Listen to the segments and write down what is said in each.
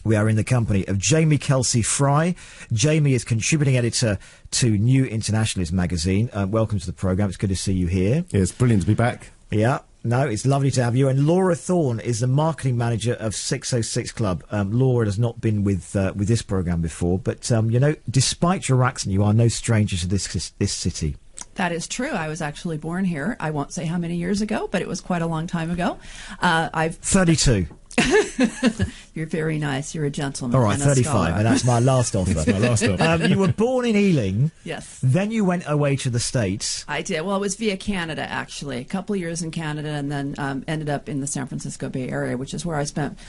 We are in the company of Jamie Kelsey-Fry. Jamie is contributing editor to New Internationalist magazine. Welcome to the programme. It's good to see you here. Yeah, it's brilliant to be back. Yeah. No, it's lovely to have you. And Laura Thorne is the marketing manager of 606 Club. Laura has not been with this programme before, but, you know, despite your accent, you are no stranger to this city. That is true. I was actually born here. I won't say how many years ago, but it was quite a long time ago. I've 32. You're very nice. You're a gentleman. All right, 35, and that's my last offer. That's my last offer. You were born in Ealing. Yes. Then you went away to the States. I did. Well, it was via Canada, actually. A couple of years in Canada, and then ended up in the San Francisco Bay Area, which is where I spent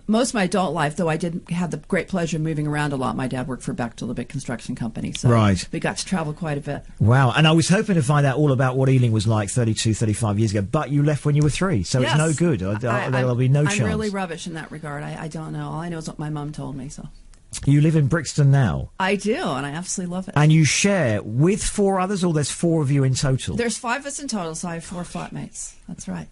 most of my adult life, though I did have the great pleasure of moving around a lot. My dad worked for Bechtel, the big construction company, so right. We got to travel quite a bit. Wow. And I was hoping to find out all about what Ealing was like 32, 35 years ago, but you left when you were 3, so yes. It's no good. There'll be no chance. I'm really rubbish in that regard. I don't know. All I know is what my mum told me. So you live in Brixton now? I do, and I absolutely love it. And you share with 4 others, or there's 4 of you in total? There's 5 of us in total, so I have 4 flatmates. That's right.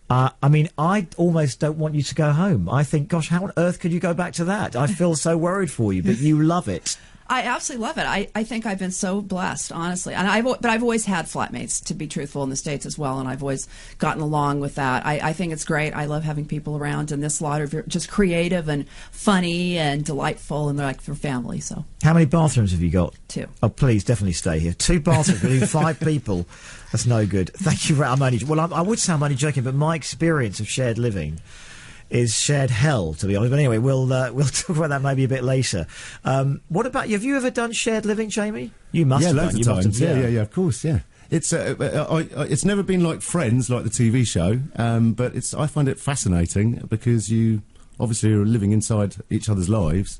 I mean, I almost don't want you to go home. I think, gosh, how on earth could you go back to that? I feel so worried for you, but you love it. I absolutely love it. I think I've been so blessed, honestly. And but I've always had flatmates, to be truthful, in the States as well, and I've always gotten along with that. I think it's great. I love having people around, and this lot are just creative and funny and delightful, and they're like for family. So, how many bathrooms have you got? 2. Oh, please, definitely stay here. 2 bathrooms with 5 people. That's no good. Thank you. I would say I'm only joking, but my experience of shared living is shared hell, to be honest. But anyway, we'll talk about that maybe a bit later. What about you? Have you ever done shared living, Jamie? You must have loads done. of times. Yeah, of course, yeah. It's never been like Friends, like the TV show, but I find it fascinating because you obviously are living inside each other's lives.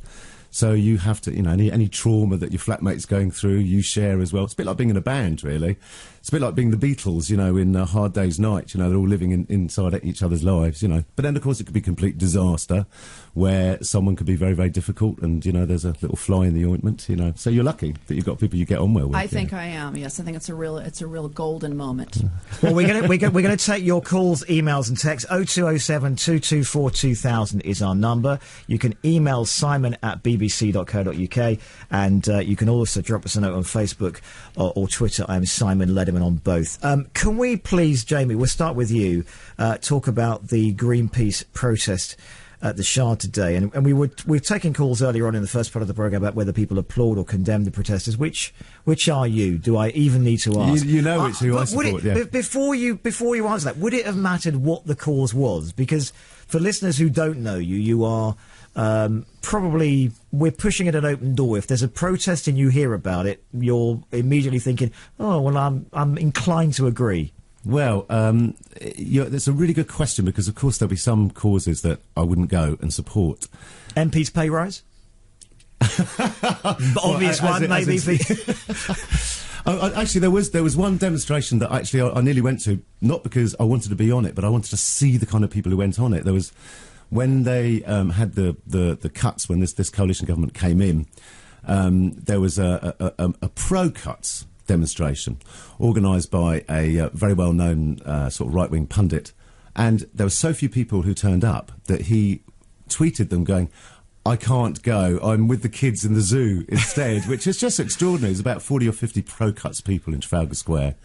So you have to, you know, any trauma that your flatmate's going through, you share as well. It's a bit like being in a band, really. It's a bit like being the Beatles, you know, in Hard Day's Night. You know, they're all living inside each other's lives, you know. But then, of course, it could be complete disaster where someone could be very, very difficult and, you know, there's a little fly in the ointment, you know. So you're lucky that you've got people you get on well with. I think I am, yes. I think it's a real golden moment. Well, we're gonna take your calls, emails and texts. 0207 224 2000 is our number. You can email simon@bbc.co.uk, and you can also drop us a note on Facebook or Twitter. I am Simon Lederman on both. Can we please, Jamie, we'll start with you, talk about the Greenpeace protest at the Shard today, and we were taking calls earlier on in the first part of the programme about whether people applaud or condemn the protesters. Which are you? Do I even need to ask? You know it's who I support. Yeah. Before you answer that, would it have mattered what the cause was? Because for listeners who don't know you, you are probably, we're pushing at an open door. If there's a protest and you hear about it, you're immediately thinking, oh well, I'm inclined to agree. Well, that's a really good question because, of course, there'll be some causes that I wouldn't go and support. MP's pay rise? Obvious one, maybe. Actually, there was one demonstration that actually I nearly went to, not because I wanted to be on it, but I wanted to see the kind of people who went on it. There was, when they had the cuts, when this coalition government came in, there was a pro-cuts demonstration organised by a very well-known sort of right-wing pundit, and there were so few people who turned up that he tweeted them going, I can't go, I'm with the kids in the zoo instead, which is just extraordinary. There's about 40 or 50 pro-cuts people in Trafalgar Square,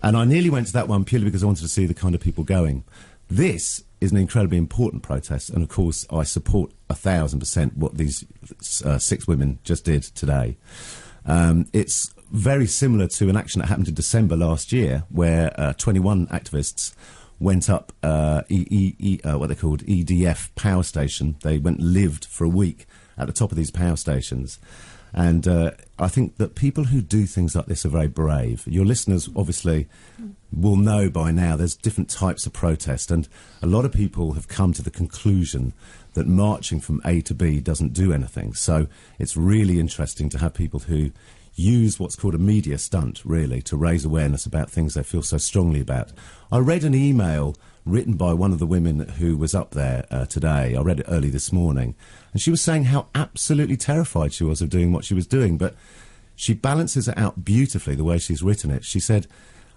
and I nearly went to that one purely because I wanted to see the kind of people going. This is an incredibly important protest, and of course I support 1,000% what these 6 women just did today. It's very similar to an action that happened in December last year, where 21 activists went up what they called EDF power station. They went and lived for a week at the top of these power stations. And I think that people who do things like this are very brave. Your listeners obviously will know by now there's different types of protest, and a lot of people have come to the conclusion that marching from A to B doesn't do anything. So it's really interesting to have people who use what's called a media stunt, really, to raise awareness about things they feel so strongly about. I read an email written by one of the women who was up there today. I read it early this morning, and she was saying how absolutely terrified she was of doing what she was doing, but she balances it out beautifully the way she's written it. She said,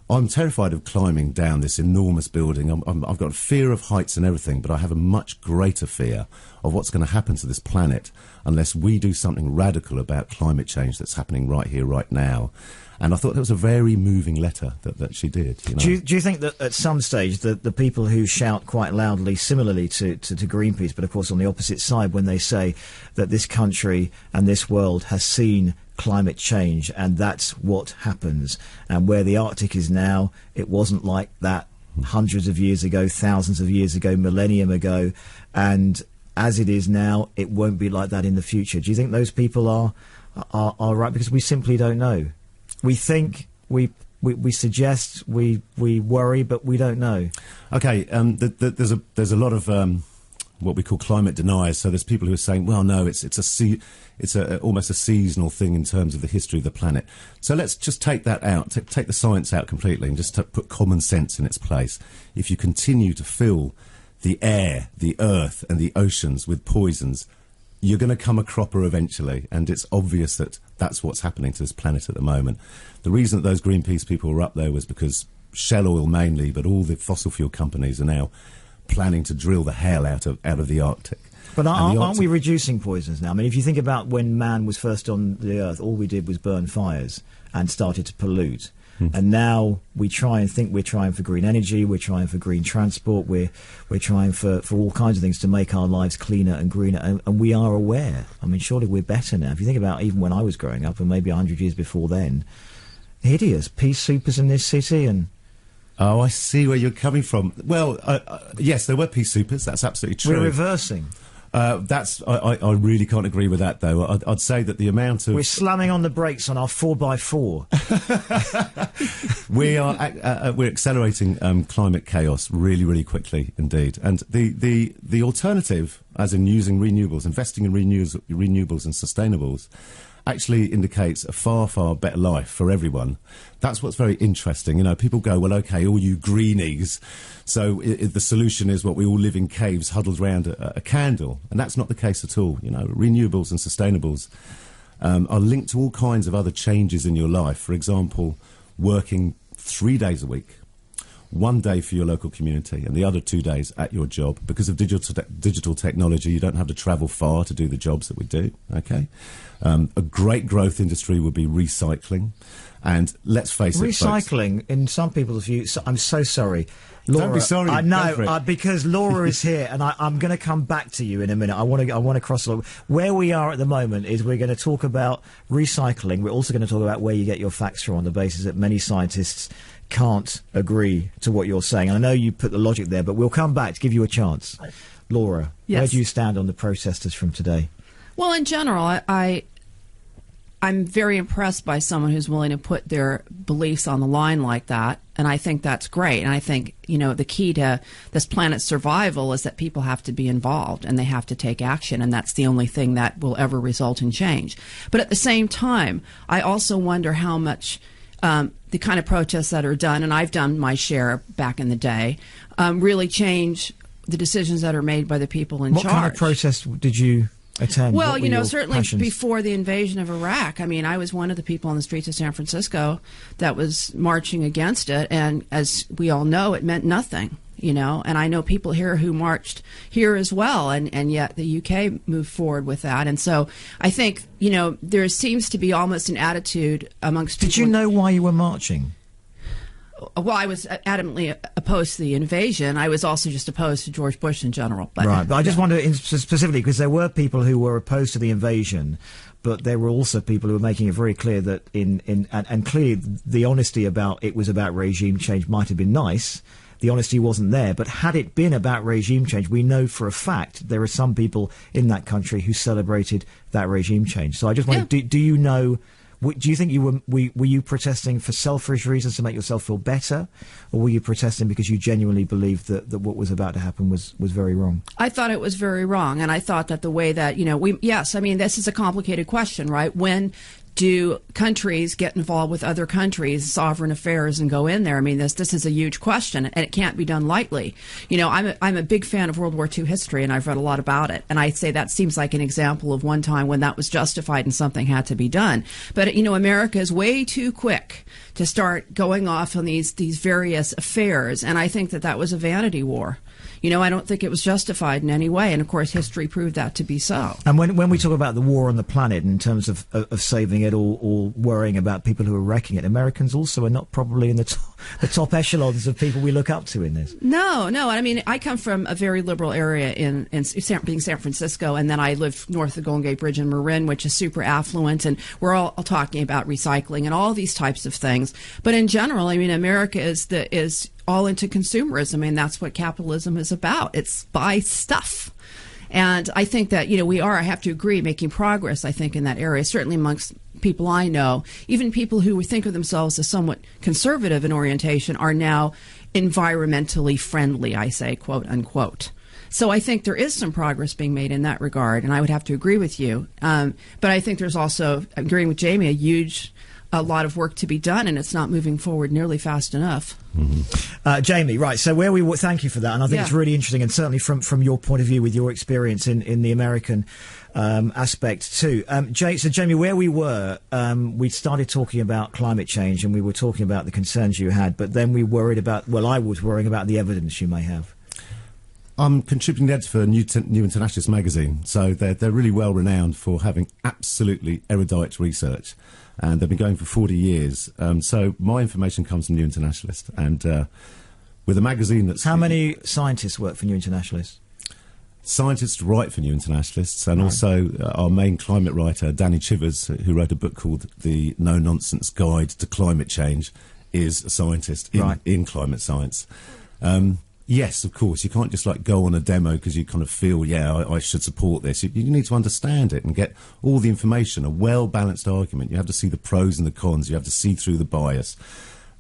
I'm terrified of climbing down this enormous building. I've got a fear of heights and everything, but I have a much greater fear of what's going to happen to this planet unless we do something radical about climate change that's happening right here, right now. And I thought that was a very moving letter that she did. You know? Do you think that at some stage the people who shout quite loudly, similarly to Greenpeace, but of course on the opposite side, when they say that this country and this world has seen climate change and that's what happens, and where the Arctic is now, it wasn't like that hundreds of years ago, thousands of years ago, millennium ago, and as it is now, it won't be like that in the future? Do you think those people are right? Because we simply don't know. We think, we suggest, we worry, but we don't know. Okay, there's a lot of what we call climate deniers. So there's people who are saying, well, no, it's almost a seasonal thing in terms of the history of the planet. So let's just take that out, take the science out completely, and just put common sense in its place. If you continue to fill the air, the earth, and the oceans with poisons, you're going to come a cropper eventually, and it's obvious that that's what's happening to this planet at the moment. The reason that those Greenpeace people were up there was because Shell Oil mainly, but all the fossil fuel companies are now planning to drill the hell out of the Arctic. But aren't we reducing poisons now? I mean, if you think about when man was first on the Earth, all we did was burn fires and started to pollute. And now we try and think we're trying for green energy, we're trying for green transport, we're trying for all kinds of things to make our lives cleaner and greener, and we are aware. I mean, surely we're better now. If you think about even when I was growing up, and maybe 100 years before then, hideous peace supers in this city. And oh, I see where you're coming from. Well, yes, there were peace supers, that's absolutely true. We're reversing. I really can't agree with that, though. I'd say that the amount of... We're slamming on the brakes on our 4x4. We're accelerating climate chaos really, really quickly indeed. And the alternative, as in using renewables, investing in renewables and sustainables, actually indicates a far, far better life for everyone. That's what's very interesting. You know, people go, well, OK, all you greenies, so the solution is what we all live in caves huddled around a candle. And that's not the case at all. You know, renewables and sustainables are linked to all kinds of other changes in your life. For example, working 3 days a week, 1 day for your local community and the other 2 days at your job. Because of digital technology, you don't have to travel far to do the jobs that we do, okay? A great growth industry would be recycling. And let's face it, recycling, folks, in some people's view, I'm so sorry. Laura, don't be sorry. I know, because Laura is here, and I'm going to come back to you in a minute. I want to cross the line. Where we are at the moment is we're going to talk about recycling. We're also going to talk about where you get your facts from, on the basis that many scientists can't agree to what you're saying. And I know you put the logic there, but we'll come back to give you a chance. Laura, yes. Where do you stand on the protesters from today? Well, in general, I'm very impressed by someone who's willing to put their beliefs on the line like that, and I think that's great. And I think, you know, the key to this planet's survival is that people have to be involved and they have to take action, and that's the only thing that will ever result in change. But at the same time, I also wonder how much the kind of protests that are done, and I've done my share back in the day, really change the decisions that are made by the people in charge. What kind of protest did you attend? Well, you know, certainly passions? Before the invasion of Iraq, I mean, I was one of the people on the streets of San Francisco that was marching against it, and as we all know, it meant nothing, you know, and I know people here who marched here as well, and yet the UK moved forward with that. And so I think, you know, there seems to be almost an attitude amongst people. Did you know why you were marching? Well, I was adamantly opposed to the invasion. I was also just opposed to George Bush in general. But, right, but I just wonder specifically, because there were people who were opposed to the invasion, but there were also people who were making it very clear that and clearly the honesty about it was about regime change might have been nice. The honesty wasn't there, but had it been about regime change, we know for a fact there are some people in that country who celebrated that regime change. So I just wonder, do you know? Do you think you were you protesting for selfish reasons to make yourself feel better, or were you protesting because you genuinely believed that what was about to happen was very wrong? I thought it was very wrong, and I thought that the way that, you know, yes, I mean, this is a complicated question, right? When do countries get involved with other countries' sovereign affairs and go in there? I mean, this is a huge question, and it can't be done lightly. You know, I'm a big fan of World War II history, and I've read a lot about it. And I'd say that seems like an example of one time when that was justified and something had to be done. But, you know, America is way too quick to start going off on these various affairs, and I think that was a vanity war. You know, I don't think it was justified in any way, and of course history proved that to be so. And when we talk about the war on the planet in terms of saving it or worrying about people who are wrecking it, Americans also are not probably in the top echelons of people we look up to in this. No. I mean, I come from a very liberal area in being San Francisco, and then I live north of Golden Gate Bridge in Marin, which is super affluent, and we're all talking about recycling and all these types of things. But in general, I mean, America is all into consumerism. I mean, that's what capitalism is about. It's buy stuff. And I think that, you know, I have to agree, making progress, I think, in that area, certainly amongst people I know. Even people who would think of themselves as somewhat conservative in orientation are now environmentally friendly, I say, quote unquote. So I think there is some progress being made in that regard, and I would have to agree with you. But I think there's also, agreeing with Jamie, a lot of work to be done, and it's not moving forward nearly fast enough. Mm-hmm. Jamie, right, so thank you for that, and I think it's really interesting, and certainly from your point of view with your experience in the American aspect too. So Jamie, where we were, we started talking about climate change, and we were talking about the concerns you had, but then I was worrying about the evidence you may have. I'm contributing editor for New Internationalist magazine, so they're really well renowned for having absolutely erudite research, and they've been going for 40 years. So my information comes from New Internationalist, and with a magazine that's... How many scientists work for New Internationalist? Scientists write for New Internationalists, and also our main climate writer, Danny Chivers, who wrote a book called The No-Nonsense Guide to Climate Change, is a scientist in climate science. Yes, of course, you can't just go on a demo because you kind of feel, I should support this. You need to understand it and get all the information, a well-balanced argument. You have to see the pros and the cons. You have to see through the bias.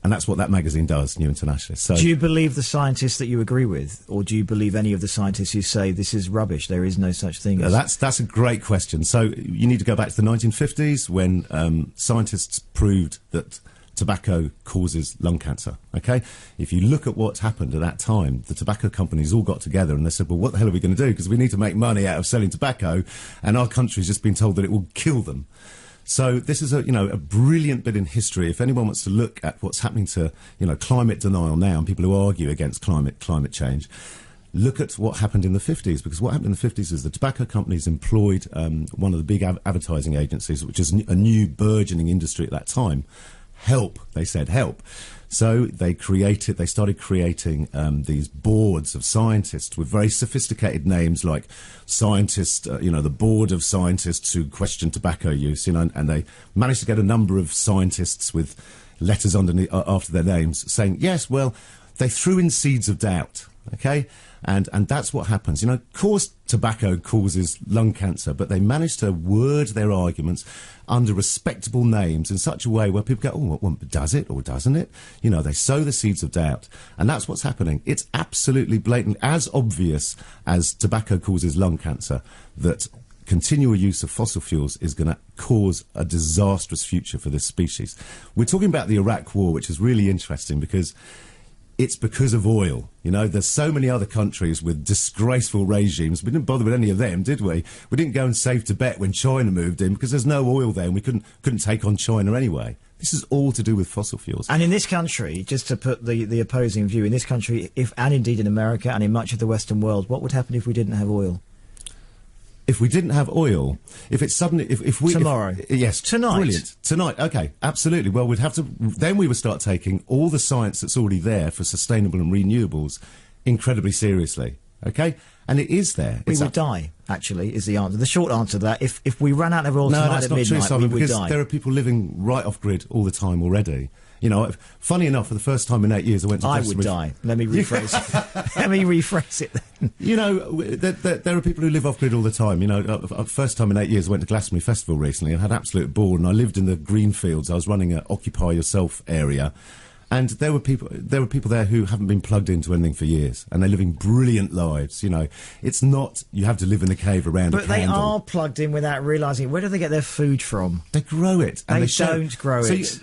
And that's what that magazine does, New Internationalist. So, do you believe the scientists that you agree with, or do you believe any of the scientists who say this is rubbish, there is no such thing as... That's a great question. So you need to go back to the 1950s when scientists proved that tobacco causes lung cancer, okay? If you look at what's happened at that time, the tobacco companies all got together and they said, well, what the hell are we going to do? Because we need to make money out of selling tobacco, and our country's just been told that it will kill them. So this is a brilliant bit in history. If anyone wants to look at what's happening to, climate denial now and people who argue against climate change, look at what happened in the 50s, because what happened in the 50s is the tobacco companies employed one of the big advertising agencies, which is a new burgeoning industry at that time. They said help. So they started creating these boards of scientists with very sophisticated names like scientists, the board of scientists who question tobacco use, and they managed to get a number of scientists with letters underneath after their names saying, yes, well, they threw in seeds of doubt, okay? And that's what happens. Of course, tobacco causes lung cancer, but they managed to word their arguments under respectable names in such a way where people go, oh, well, does it or doesn't it? They sow the seeds of doubt. And that's what's happening. It's absolutely blatant, as obvious as tobacco causes lung cancer, that continual use of fossil fuels is going to cause a disastrous future for this species. We're talking about the Iraq War, which is really interesting because it's because of oil. There's so many other countries with disgraceful regimes. We didn't bother with any of them, did we? We didn't go and save Tibet when China moved in because there's no oil there and we couldn't take on China anyway. This is all to do with fossil fuels. And in this country, just to put the opposing view, in this country, and indeed in America and in much of the Western world, what would happen if we didn't have oil? If we didn't have oil, if it's suddenly, if we... Tomorrow. Yes. Tonight. Brilliant. Tonight, okay, absolutely. Well, then we would start taking all the science that's already there for sustainable and renewables incredibly seriously, okay? And it is there. We would die, actually, is the answer. The short answer to that, if we ran out of oil tonight at midnight, true, Simon, we would die. There are people living right off grid all the time already. Funny enough, for the first time in 8 years, I went to I would die. Let me rephrase it. Let me rephrase it then. There are people who live off grid all the time. First time in 8 years, I went to Glastonbury Festival recently and had absolute ball. And I lived in the green fields. I was running an Occupy Yourself area. And there were people there who haven't been plugged into anything for years, and they're living brilliant lives. You know, it's not you have to live in a cave around a candle. But they are plugged in without realising it. Where do they get their food from? They grow it. And they don't grow it.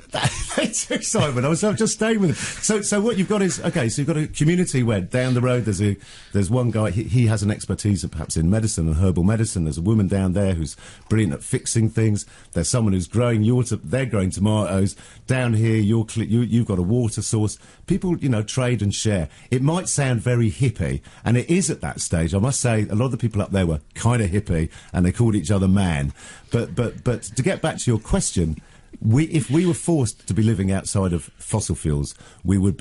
They do, Simon. I was just staying with them. So what you've got is, okay, so you've got a community where down the road there's one guy, he has an expertise perhaps in medicine and herbal medicine. There's a woman down there who's brilliant at fixing things. There's someone who's growing they're growing tomatoes. Down here, you've got a water source. People, you know, trade and share. It might sound very hippie, and it is at that stage. I must say, a lot of the people up there were kind of hippie, and they called each other man. But to get back to your question, if we were forced to be living outside of fossil fuels, it would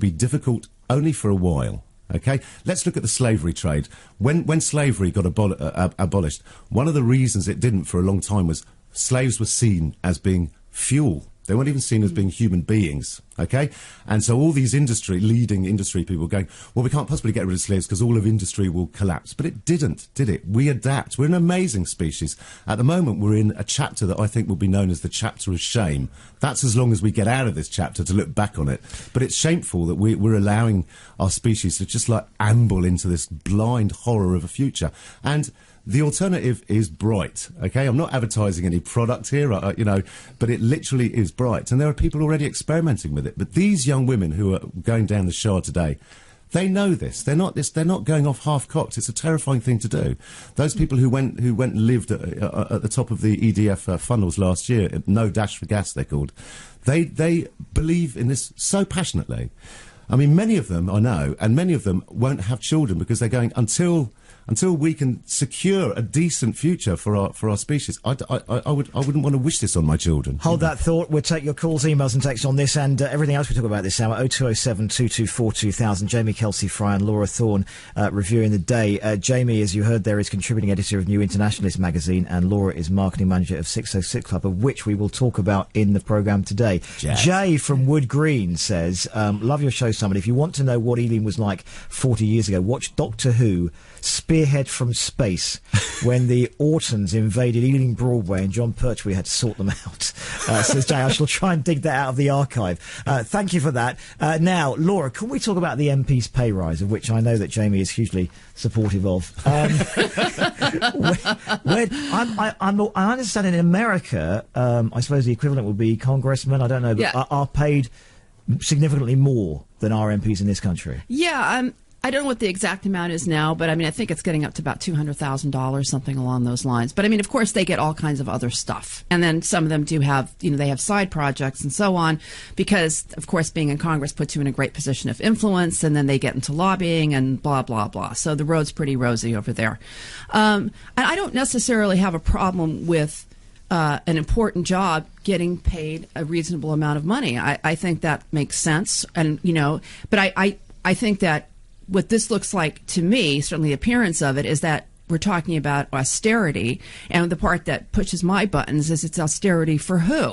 be difficult only for a while. Okay, let's look at the slavery trade. When slavery got abolished, one of the reasons it didn't for a long time was slaves were seen as being fuel. They weren't even seen as being human beings, okay? And so all these leading industry people were going, well, we can't possibly get rid of slaves because all of industry will collapse. But it didn't, did it? We adapt. We're an amazing species. At the moment, we're in a chapter that I think will be known as the chapter of shame. That's as long as we get out of this chapter to look back on it. But it's shameful that we're allowing our species to just, like, amble into this blind horror of a future. And the alternative is bright, okay? I'm not advertising any product here, you know, but it literally is bright. And there are people already experimenting with it. But these young women who are going down the Shire today, they know this. They're not going off half-cocked. It's a terrifying thing to do. Those people who went and lived at the top of the EDF funnels last year, No Dash for Gas, they're called, they believe in this so passionately. I mean, many of them I know, and many of them won't have children because they're going, until we can secure a decent future for our species, I wouldn't want to wish this on my children. Hold that thought. We'll take your calls, emails and texts on this and everything else we talk about this hour. 0207 224 2000. Jamie Kelsey-Fry and Laura Thorne reviewing the day. Jamie, as you heard there, is contributing editor of New Internationalist magazine, and Laura is marketing manager of 606 Club, of which we will talk about in the programme today. Jazz. Jay from Wood Green says, love your show, Simon. If you want to know what Ealing was like 40 years ago, watch Doctor Who Spearhead from Space, when the Ortons invaded Ealing Broadway and John Pertwee had to sort them out. Says Jay, I shall try and dig that out of the archive. Thank you for that. Now, Laura, can we talk about the MP's pay rise, of which I know that Jamie is hugely supportive of? I understand in America, I suppose the equivalent would be congressmen, I don't know, but are paid significantly more than our MPs in this country. Yeah, I don't know what the exact amount is now, but I mean, I think it's getting up to about $200,000, something along those lines. But I mean, of course, they get all kinds of other stuff. And then some of them do have, you know, they have side projects and so on, because, of course, being in Congress puts you in a great position of influence, and then they get into lobbying and blah, blah, blah. So the road's pretty rosy over there. And I don't necessarily have a problem with an important job getting paid a reasonable amount of money. I think that makes sense. And, you know, but I think that what this looks like to me, certainly the appearance of it, is that we're talking about austerity. And the part that pushes my buttons is it's austerity for who?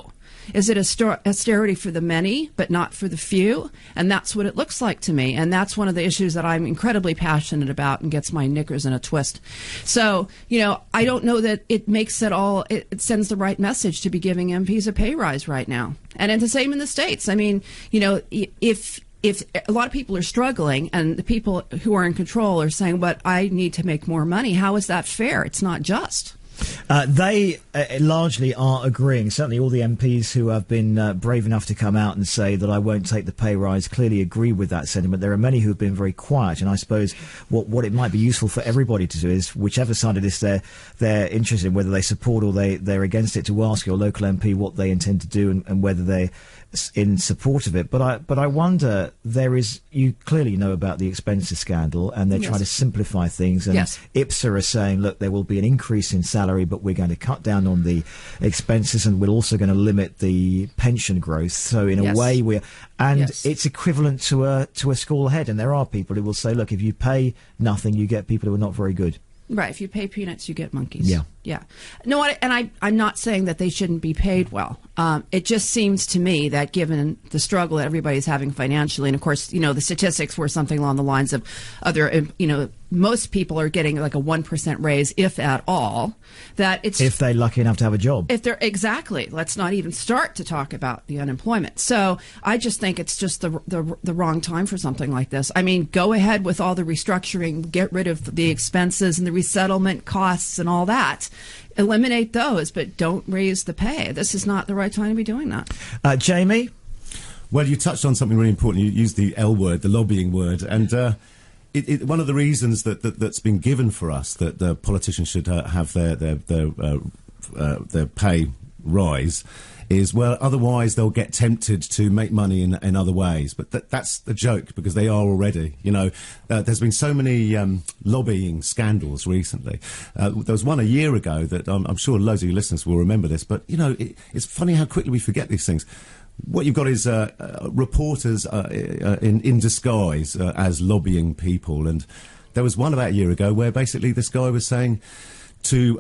Is it austerity for the many, but not for the few? And that's what it looks like to me. And that's one of the issues that I'm incredibly passionate about and gets my knickers in a twist. So, you know, I don't know that it makes it all, it sends the right message to be giving MPs a pay rise right now. And the same in the States. I mean, you know, if a lot of people are struggling and the people who are in control are saying, but I need to make more money, how is that fair? It's not just. They largely are agreeing. Certainly all the MPs who have been brave enough to come out and say that I won't take the pay rise clearly agree with that sentiment. There are many who have been very quiet, and I suppose what it might be useful for everybody to do is, whichever side of this they're interested in, whether they support or they're against it, to ask your local MP what they intend to do and whether they're in support of it. But I wonder, you clearly know about the expenses scandal, and they're trying to simplify things, and IPSA are saying, look, there will be an increase in salary, but we're going to cut down on the expenses, and we're also going to limit the pension growth. So in a way it's equivalent to a school head, and there are people who will say, look, if you pay nothing, you get people who are not very good. Right. If you pay peanuts, you get monkeys. Yeah. Yeah. No, I'm not saying that they shouldn't be paid well. It just seems to me that given the struggle that everybody's having financially, and of course, you know, the statistics were something along the lines of other, you know, most people are getting like a 1% raise, if at all, that it's... If they're lucky enough to have a job. If they're... Exactly. Let's not even start to talk about the unemployment. So I just think it's just the wrong time for something like this. I mean, go ahead with all the restructuring, get rid of the expenses and the resettlement costs and all that. Eliminate those, but don't raise the pay. This is not the right time to be doing that. Jamie? Well, you touched on something really important. You used the L word, the lobbying word, and one of the reasons that's been given for us that the politicians should have their pay rise is, well, otherwise they'll get tempted to make money in other ways. But that's the joke, because they are already. You know, there's been so many lobbying scandals recently. There was one a year ago that I'm sure loads of your listeners will remember this. But, you know, it's funny how quickly we forget these things. What you've got is reporters in disguise as lobbying people. And there was one about a year ago where basically this guy was saying to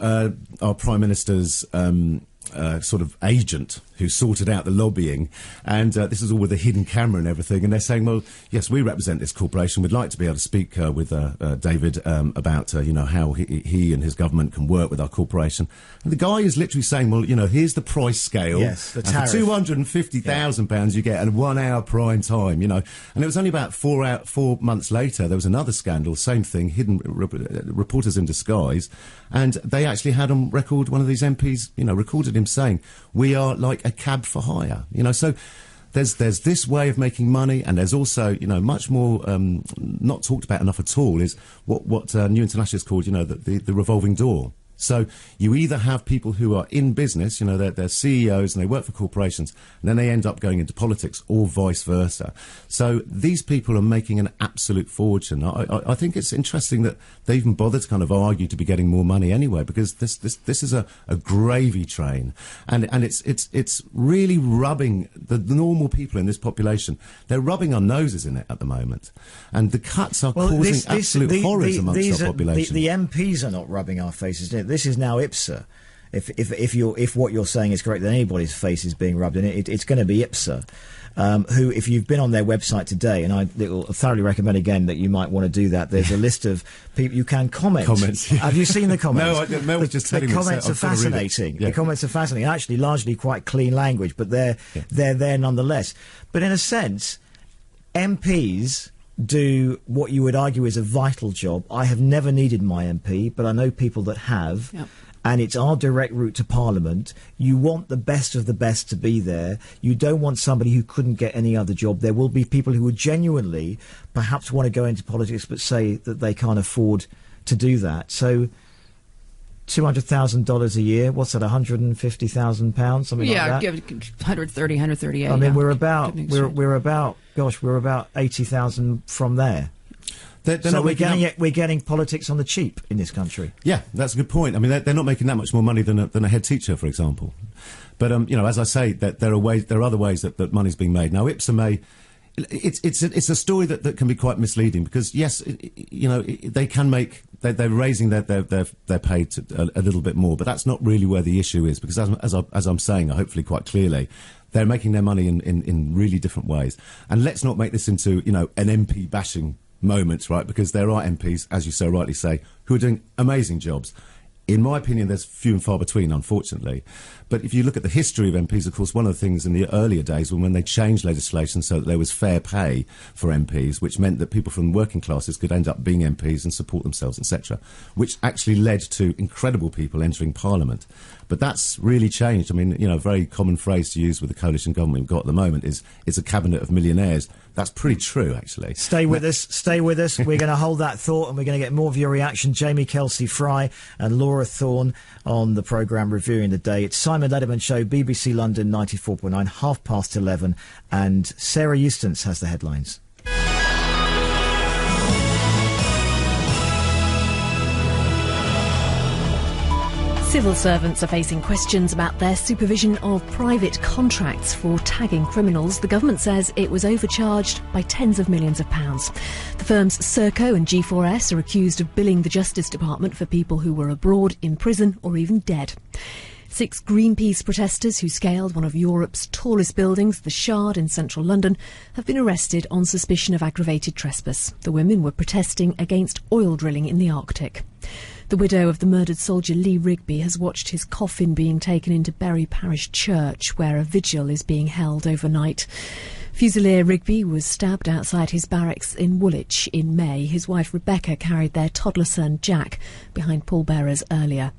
our Prime Minister's sort of agent who sorted out the lobbying, and this is all with a hidden camera and everything, and they're saying, well, yes, we represent this corporation, we'd like to be able to speak with David about you know, how he and his government can work with our corporation. And the guy is literally saying, well, you know, here's the price scale. Yes, the tariff. For £250,000 you get, and 1 hour prime time, you know. And it was only about 4 months later there was another scandal, same thing, hidden reporters in disguise, and they actually had on record, one of these MPs, you know, recorded him saying, we are like a cab for hire, you know. So there's this way of making money, and there's also, you know, much more not talked about enough at all is what New International is called, you know, the revolving door. So you either have people who are in business, you know, they're CEOs and they work for corporations, and then they end up going into politics, or vice versa. So these people are making an absolute fortune. I think it's interesting that they even bother to kind of argue to be getting more money anyway, because this is a gravy train, and it's really rubbing the normal people in this population. They're rubbing our noses in it at the moment, and the cuts are causing absolute horrors amongst our population. The MPs are not rubbing our faces in it. This is now IPSA. If what you're saying is correct, then anybody's face is being rubbed in it. It's going to be IPSA, who, if you've been on their website today, and I thoroughly recommend again that you might want to do that. There's a list of people you can comment. Comments. Yeah. Have you seen the comments? No, Mel was just telling me. The comments are fascinating. Yeah. The comments are fascinating. Actually, largely quite clean language, but they're there nonetheless. But in a sense, MPs do what you would argue is a vital job. I have never needed my MP, but I know people that have. Yep. And it's our direct route to Parliament. You want the best of the best to be there. You don't want somebody who couldn't get any other job. There will be people who would genuinely perhaps want to go into politics but say that they can't afford to do that. So $200,000 a year, what's that, £150,000, something like that? Yeah, 130, 138. I mean, we're about 80,000 from there. So we're getting politics on the cheap in this country. Yeah, that's a good point. I mean, they're not making that much more money than a head teacher, for example. But you know, as I say, that there are other ways that money's being made. Now, IPSA may. It's a story that can be quite misleading, because yes, you know, they can make. They're raising their pay to a little bit more, but that's not really where the issue is, because as I'm saying, hopefully quite clearly, they're making their money in really different ways. And let's not make this into, you know, an MP bashing moment, right? Because there are MPs, as you so rightly say, who are doing amazing jobs. In my opinion, there's few and far between, unfortunately. But if you look at the history of MPs, of course, one of the things in the earlier days when they changed legislation so that there was fair pay for MPs, which meant that people from working classes could end up being MPs and support themselves, etc., which actually led to incredible people entering Parliament. But that's really changed. I mean, you know, a very common phrase to use with the coalition government we've got at the moment is it's a cabinet of millionaires. That's pretty true, actually. Stay with us. We're going to hold that thought, and we're going to get more of your reaction. Jamie Kelsey-Fry and Laura Thorne on the programme Reviewing the Day. It's Simon Lederman Show, BBC London 94.9, 11:30, and Sarah Eustace has the headlines. Civil servants are facing questions about their supervision of private contracts for tagging criminals. The government says it was overcharged by tens of millions of pounds. The firms Serco and G4S are accused of billing the Justice Department for people who were abroad, in prison or even dead. 6 Greenpeace protesters who scaled one of Europe's tallest buildings, the Shard in central London, have been arrested on suspicion of aggravated trespass. The women were protesting against oil drilling in the Arctic. The widow of the murdered soldier Lee Rigby has watched his coffin being taken into Bury Parish Church, where a vigil is being held overnight. Fusilier Rigby was stabbed outside his barracks in Woolwich in May. His wife Rebecca carried their toddler son Jack behind pallbearers earlier.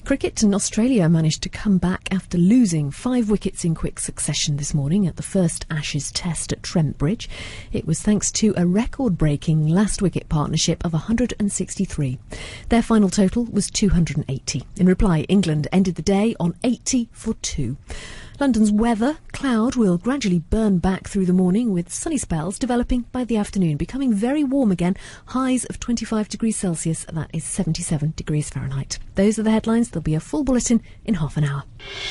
Cricket and Australia managed to come back after losing 5 wickets in quick succession this morning at the first Ashes test at Trent Bridge. It was thanks to a record-breaking last-wicket partnership of 163. Their final total was 280. In reply, England ended the day on 80 for 2. London's weather, cloud will gradually burn back through the morning with sunny spells developing by the afternoon, becoming very warm again, highs of 25 degrees Celsius, that is 77 degrees Fahrenheit. Those are the headlines. There'll be a full bulletin in half an hour.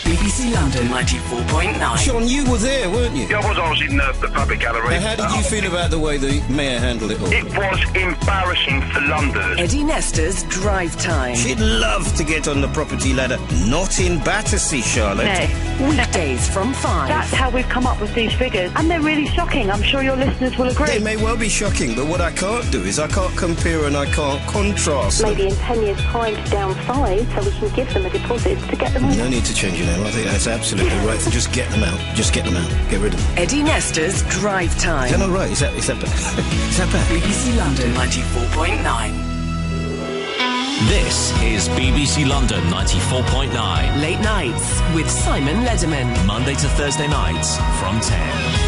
BBC London 94.9. Sean, you were there, weren't you? Yeah, I was in the public gallery. How did you feel about the way the mayor handled it all? It was embarrassing for London. Eddie Nestor's Drive Time. She'd love to get on the property ladder. Not in Battersea, Charlotte. No. Weekdays from 5. That's how we've come up with these figures. And they're really shocking. I'm sure your listeners will agree. They may well be shocking, but what I can't do is I can't compare and I can't contrast. Maybe in 10 years' time to downsize so we can give them a deposit to get them. No need to change your name. I think that's absolutely right. Just get them out. Just get them out. Get rid of them. Eddie Nestor's Drive Time. Is that not right? Is that bad? Is that bad? BBC London 94.9. This is BBC London 94.9. Late nights with Simon Lederman. Monday to Thursday nights from 10.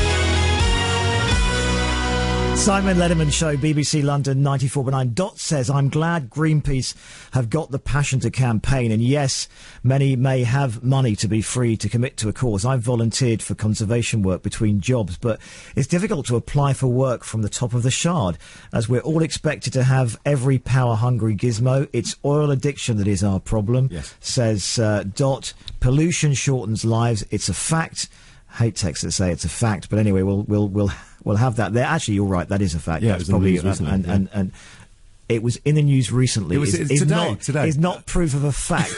Simon Lederman Show, BBC London 94.9. Dot says, I'm glad Greenpeace have got the passion to campaign. And yes, many may have money to be free to commit to a cause. I've volunteered for conservation work between jobs, but it's difficult to apply for work from the top of the Shard, as we're all expected to have every power-hungry gizmo. It's oil addiction that is our problem, yes. Says Dot. Pollution shortens lives. It's a fact. Hate texts that say it's a fact, but anyway, we'll have that there. Actually, you're right. That is a fact. Yeah, that's it was in the news recently, and it was in the news recently. It's today. Is not proof of a fact.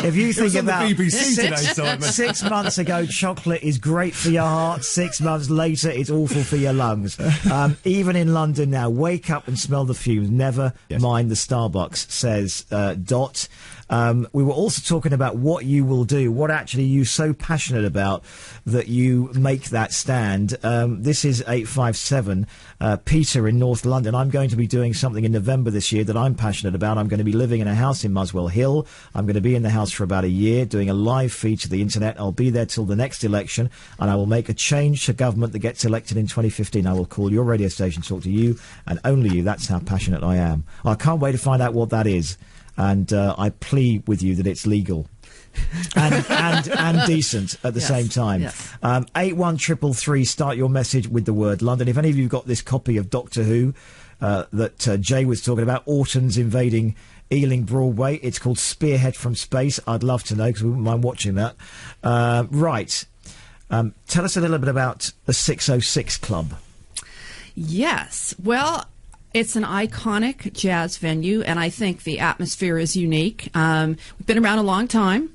If you think about the BBC today, Simon. 6 months ago, chocolate is great for your heart. 6 months later, it's awful for your lungs. Even in London now, wake up and smell the fumes. Never mind the Starbucks, says Dot. We were also talking about what you will do, what actually you're so passionate about that you make that stand. This is 857, Peter in North London. I'm going to be doing something in November this year that I'm passionate about. I'm going to be living in a house in Muswell Hill. I'm going to be in the house for about a year, doing a live feed to the internet. I'll be there till the next election, and I will make a change to government that gets elected in 2015. I will call your radio station, talk to you, and only you. That's how passionate I am. I can't wait to find out what that is. And I plead with you that it's legal and decent at the same time. Yes. 81333, start your message with the word London. If any of you have got this copy of Doctor Who that Jay was talking about, Autons invading Ealing Broadway, it's called Spearhead from Space. I'd love to know, because we wouldn't mind watching that. Right. Tell us a little bit about the 606 Club. Yes. Well, it's an iconic jazz venue, and I think the atmosphere is unique. We've been around a long time.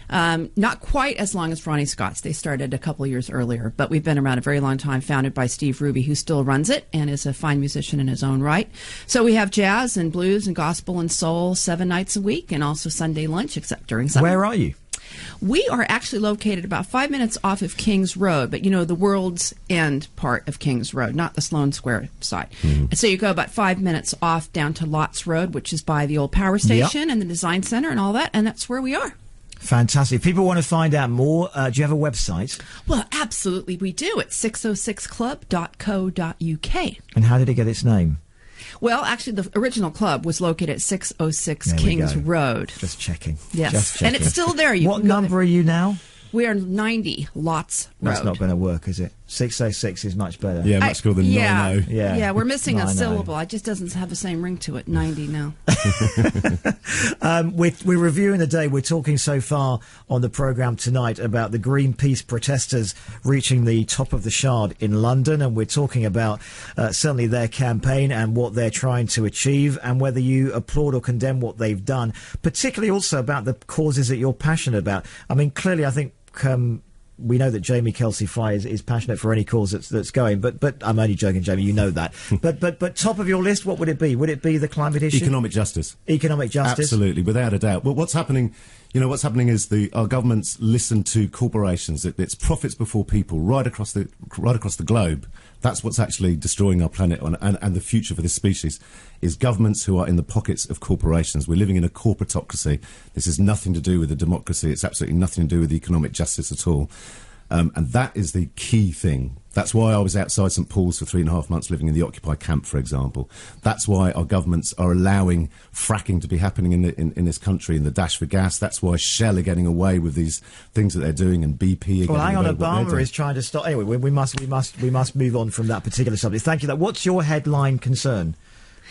Not quite as long as Ronnie Scott's. They started a couple of years earlier, but we've been around a very long time, founded by Steve Ruby, who still runs it and is a fine musician in his own right. So we have jazz and blues and gospel and soul 7 nights a week, and also Sunday lunch, except during summer. Where are you? We are actually located about 5 minutes off of King's Road, but you know, the World's End part of King's Road, not the Sloane Square side. And so you go about 5 minutes off down to Lots Road, which is by the old power station and the design center and all that, and that's where we are. Fantastic. If people want to find out more, do you have a website? Well, absolutely we do. It's 606club.co.uk. And how did it get its name? Well, actually, the original club was located at 606 Kings Road. Just checking. Yes. Just checking. And it's still there. What number are you now? We are 90 Lots Road. That's not going to work, is it? 606 is much better. Yeah, much cooler than 90. Yeah, we're missing a 90. syllable. It just doesn't have the same ring to it. 90 now. We're reviewing the day. We're talking so far on the programme tonight about the Greenpeace protesters reaching the top of the Shard in London, and we're talking about certainly their campaign and what they're trying to achieve, and whether you applaud or condemn what they've done, particularly also about the causes that you're passionate about. I mean, clearly, I think... we know that Jamie Kelsey-Fry is passionate for any cause that's going, but I'm only joking, Jamie. You know that. but top of your list, what would it be? Would it be the climate issue? Economic justice. Economic justice. Absolutely, without a doubt. But what's happening? What's happening is our governments listen to corporations. It's profits before people right across the globe. That's what's actually destroying our planet and the future for this species is governments who are in the pockets of corporations. We're living in a corporatocracy. This has nothing to do with a democracy. It's absolutely nothing to do with economic justice at all. And that is the key thing. That's why I was outside St Paul's for 3.5 months living in the Occupy camp, for example. That's why our governments are allowing fracking to be happening in this country, in the dash for gas. That's why Shell are getting away with these things that they're doing, and BP are getting away with hang on, what they're Obama doing. is trying to stop... Anyway, we must move on from that particular subject. Thank you. What's your headline concern?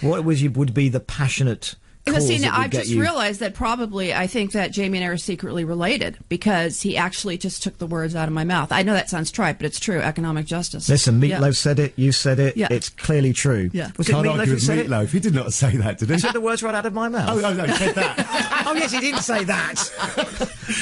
What would be the passionate... See, now, I've just realized that probably I think that Jamie and I are secretly related because he actually just took the words out of my mouth. I know that sounds trite, but it's true. Economic justice. Listen, Meatloaf said it. You said it. Yeah. It's clearly true. Yeah. Was Can't it Meatloaf argue who with said Meatloaf. He did not say that, did he? He said the words right out of my mouth. Oh, no, he said that. Oh, yes, he didn't say that.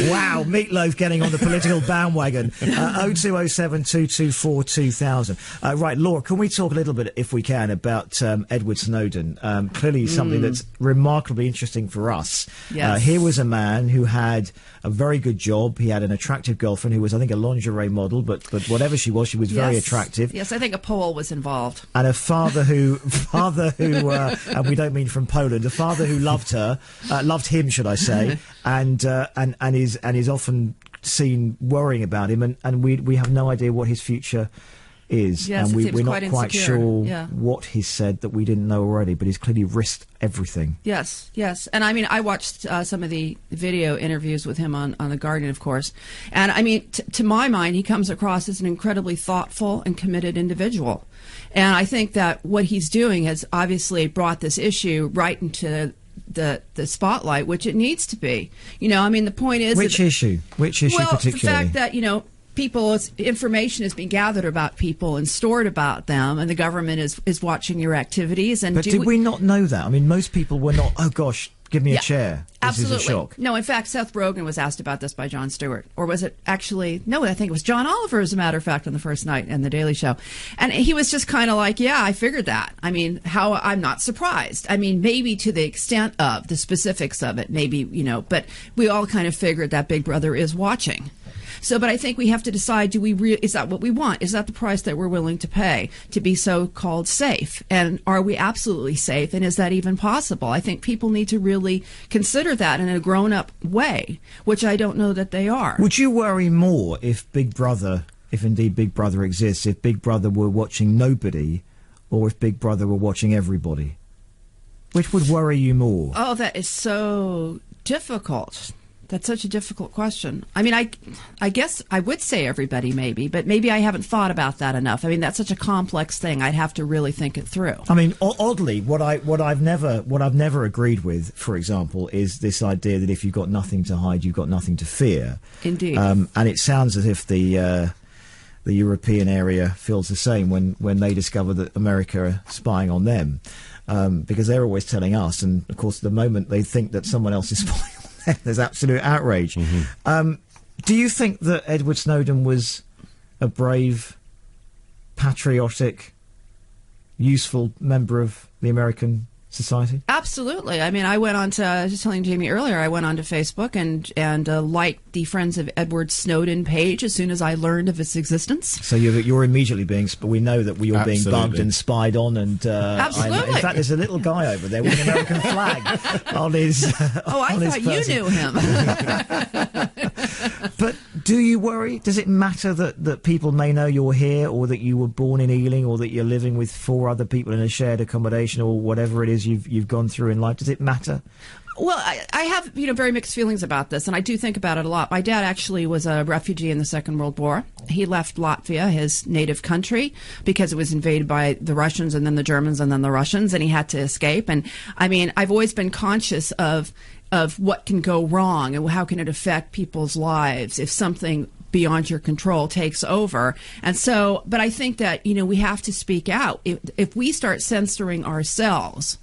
Wow, Meatloaf getting on the political bandwagon. 0207 224 2000. Right, Laura, can we talk a little bit, if we can, about Edward Snowden? Clearly something that's remarkably interesting for us. Yes. Here was a man who had a very good job. He had an attractive girlfriend who was, I think, a lingerie model, but whatever she was very attractive. Yes, I think a Pole was involved. And a father who, and we don't mean from Poland, a father who loved her, loved him, should I say, and is often seen worrying about him, and we have no idea what his future is, yes, and we're not quite quite insecure. sure what he's said that we didn't know already, but he's clearly risked everything. Yes. And I mean, I watched some of the video interviews with him on The Guardian, of course. And I mean, to my mind, he comes across as an incredibly thoughtful and committed individual. And I think that what he's doing has obviously brought this issue right into the spotlight, which it needs to be. I mean, the point is... Which issue particularly? The fact that, people's information is being gathered about people and stored about them, and the government is watching your activities. And but did we not know that? I mean, most people were not, oh gosh, give me a chair. This absolutely. is a shock. No, in fact, Seth Rogen was asked about this by Jon Stewart. Or was it actually... No, I think it was John Oliver, as a matter of fact, on the first night in The Daily Show. And he was just kind of like, yeah, I figured that. I mean, I'm not surprised. I mean, maybe to the extent of the specifics of it, maybe, but we all kind of figured that Big Brother is watching. So, but I think we have to decide, is that what we want? Is that the price that we're willing to pay to be so-called safe? And are we absolutely safe? And is that even possible? I think people need to really consider that in a grown-up way, which I don't know that they are. Would you worry more if indeed Big Brother exists, if Big Brother were watching nobody, or if Big Brother were watching everybody? Which would worry you more? Oh, that is so difficult. That's such a difficult question. I mean, I guess I would say everybody maybe, but maybe I haven't thought about that enough. I mean, that's such a complex thing. I'd have to really think it through. I mean, oddly, what I've never agreed with, for example, is this idea that if you've got nothing to hide, you've got nothing to fear. Indeed. And it sounds as if the European area feels the same when they discover that America are spying on them, because they're always telling us, and of course, the moment they think that someone else is spying on them, there's absolute outrage. Mm-hmm. Do you think that Edward Snowden was a brave, patriotic, useful member of the American society? Absolutely. I mean, I went on to, I was just telling Jamie earlier, I went on to Facebook and liked the Friends of Edward Snowden page as soon as I learned of its existence. So you're immediately being, we know that you're being bugged and spied on, and absolutely. In fact, there's a little guy over there with an American flag on his. I thought you knew him. But do you worry? Does it matter that people may know you're here, or that you were born in Ealing, or that you're living with 4 other people in a shared accommodation, or whatever it is you've gone through in life? Does it matter? Well, I have, very mixed feelings about this, and I do think about it a lot. My dad actually was a refugee in the Second World War. He left Latvia, his native country, because it was invaded by the Russians and then the Germans and then the Russians, and he had to escape. And, I've always been conscious of what can go wrong and how can it affect people's lives if something beyond your control takes over. And so, but I think that, we have to speak out. If we start censoring ourselves,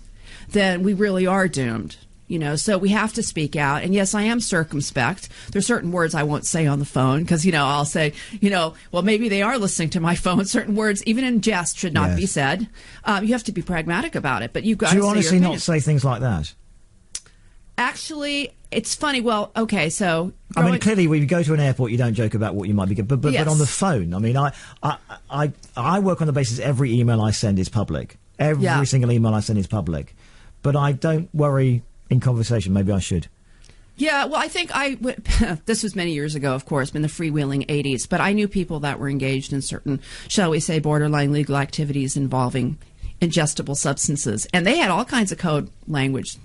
then we really are doomed. So we have to speak out. And yes, I am circumspect. There's certain words I won't say on the phone because, I'll say, well, maybe they are listening to my phone. Certain words, even in jest, should not be said. You have to be pragmatic about it. But you've got to say your opinion. Do you honestly not say things like that? Actually, it's funny. Well, okay, so clearly, when you go to an airport, you don't joke about what you might be getting. But yes. on the phone, I work on the basis every email I send is public. Every single email I send is public. But I don't worry in conversation. Maybe I should. Yeah, well, I think this was many years ago, of course, in the freewheeling 80s, but I knew people that were engaged in certain, shall we say, borderline legal activities involving ingestible substances. And they had all kinds of code language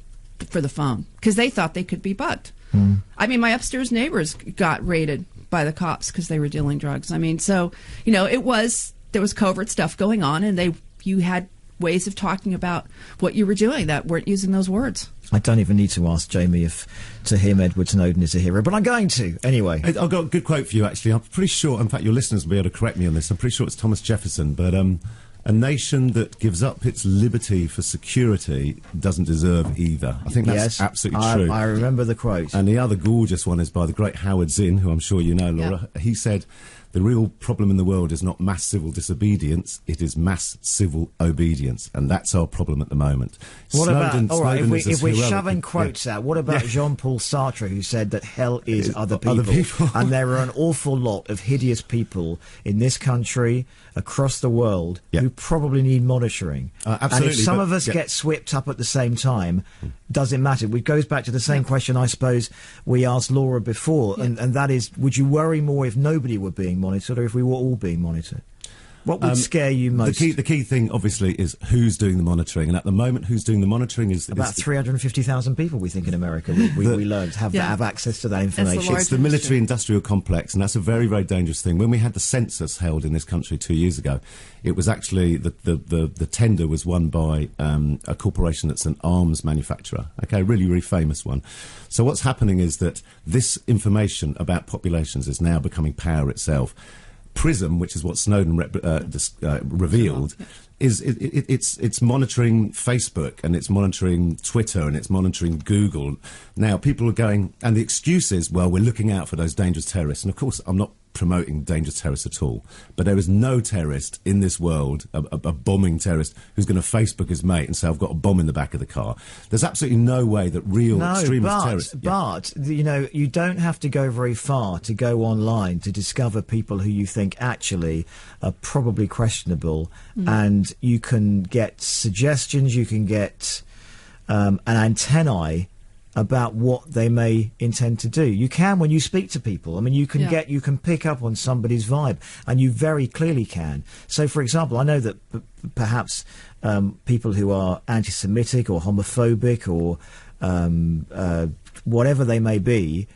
for the phone because they thought they could be bugged. My upstairs neighbors got raided by the cops because they were dealing drugs. So, there was covert stuff going on, and you had ways of talking about what you were doing that weren't using those words. I don't even need to ask Jamie if to him Edward Snowden is a hero, but I'm going to anyway. I've got a good quote for you, actually. I'm pretty sure, in fact, your listeners will be able to correct me on this. I'm pretty sure it's Thomas Jefferson, but a nation that gives up its liberty for security doesn't deserve either. I think that's absolutely true. I remember the quote. And the other gorgeous one is by the great Howard Zinn, who I'm sure you know, Laura. Yep. He said, "The real problem in the world is not mass civil disobedience, it is mass civil obedience." And that's our problem at the moment. What about, all right, if we're shoving quotes out, what about Jean-Paul Sartre, who said that hell is other people? And there are an awful lot of hideous people in this country, across the world, who probably need monitoring. Absolutely. And if some of us get swept up at the same time, doesn't matter. It goes back to the same question, I suppose, we asked Laura before, and that is, would you worry more if nobody were being monitored or if we were all being monitored? What would scare you most? The key thing, obviously, is who's doing the monitoring. And at the moment, who's doing the monitoring is... About 350,000 people, we think, in America, we learned, have access to that information. It's the military-industrial complex, and that's a very, very dangerous thing. When we had the census held in this country 2 years ago, it was actually... The tender was won by a corporation that's an arms manufacturer, a really, really famous one. So what's happening is that this information about populations is now becoming power itself. PRISM, which is what Snowden revealed, it's monitoring Facebook and it's monitoring Twitter and it's monitoring Google. Now, people are going, and the excuse is, well, we're looking out for those dangerous terrorists. And of course, I'm not promoting dangerous terrorists at all, but there is no terrorist in this world, a bombing terrorist, who's going to Facebook his mate and say, I've got a bomb in the back of the car. There's absolutely no way that real extremist terrorists... But, you don't have to go very far to go online to discover people who you think actually are probably questionable, and you can get suggestions, you can get an antennae about what they may intend to do. You can when you speak to people. You can pick up on somebody's vibe, and you very clearly can. So, for example, I know that perhaps people who are anti-Semitic or homophobic or whatever they may be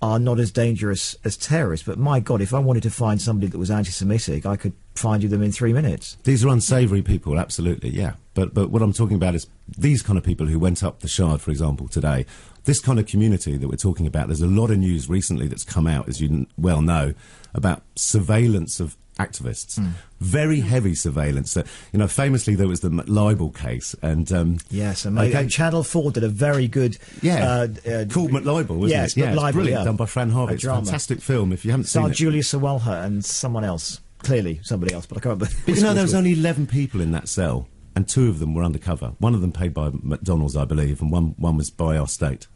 are not as dangerous as terrorists. But my God, if I wanted to find somebody that was anti-Semitic, I could find you them in 3 minutes. These are unsavoury people, absolutely, yeah. But what I'm talking about is these kind of people who went up the Shard, for example, today. This kind of community that we're talking about, there's a lot of news recently that's come out, as you well know, about surveillance of activists. Very heavy surveillance. Famously there was the McLibel case, and yes, and Channel 4 did a very good called McLibel, wasn't it? Yeah, McLibel, it's brilliant, done by Fran Harvey. It's a fantastic film. If you haven't seen it, Julia Sawalha and someone else, clearly somebody else, but I can't remember. But there was only 11 people in that cell, and 2 of them were undercover. One of them paid by McDonald's, I believe, and one was by our state.